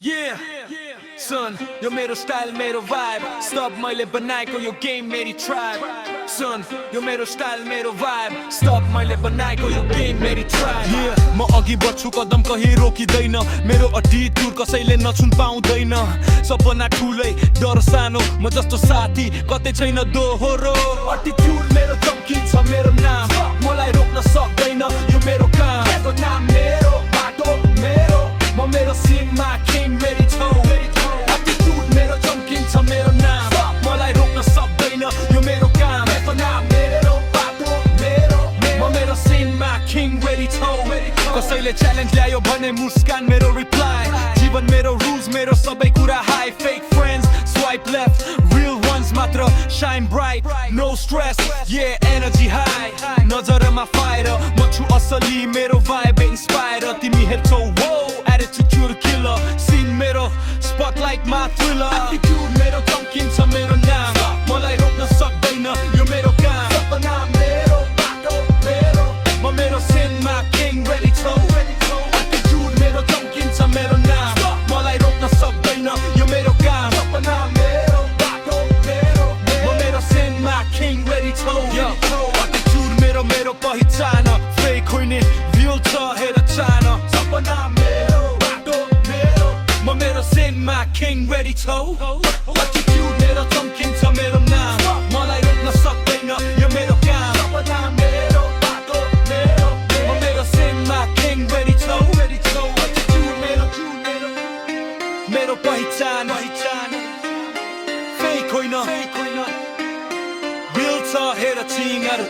Yeah, son, yo मेरो style मेरो vibe Stop मैले बनाएको यो game मेरी tribe Son, yo मेरो style मेरो vibe Stop मैले बनाएको यो game मेरी tribe Yeah, म अघि बढ्छु कदम कहीँ रोकिदैन मेरो अतीत दूर कसैले नछुन पाउँदैन सपना ठुलै डर सानो म जस्तो साथी कतै छैन दोहोरो Attitude मेरो चम्किन्छ मेरो नाम मलाई रोक्न सक्दैन यो मेरो काम मेरो नाम मेरो बाटो मेरो म मेरो cinema king ready to Attitude मेरो चम्किन्छ मेरो नाम मलाई रोक्न सक्दैन यो मेरो काम मेरो नाम मेरो बाटो मेरो म मेरो सिनमा king ready to कसैले च्यालेन्ज ल्यायो भने मुस्कान मेरो reply जीवन मेरो rules मेरो सबै कुरा high fake friends swipe left real ones मात्र shine bright no stress yeah energy high नजरमा fire म छु असली मेरो vibe inspire तिमी हेर्छौ wow attitude to the killer scene मेरो spotlight my thriller attitude मेरो चम्किन्छ मेरो नाम मलाई रोक्न सक्दैन यो मेरो काम सपना मेरो बाटो मेरो म मेरो cinema king ready to attitude मेरो चम्किन्छ मेरो नाम मलाई रोक्न सक्दैन यो मेरो काम सपना मेरो बाटो मेरो म मेरो cinema king ready to attitude मेरो मेरो पहिचान fake होइन real छ हेर चाहन सपना मेरो बाटो मेरो म मेरो cinema king ready to attitude मेरो चम्किन्छ मेरो नाम मलाई रोक्न सक्दैन यो मेरो काम सपना मेरो बाटो मेरो म मेरो cinema king ready to attitude मेरो पहिचान fake होइन real छ हेर चिङ्गार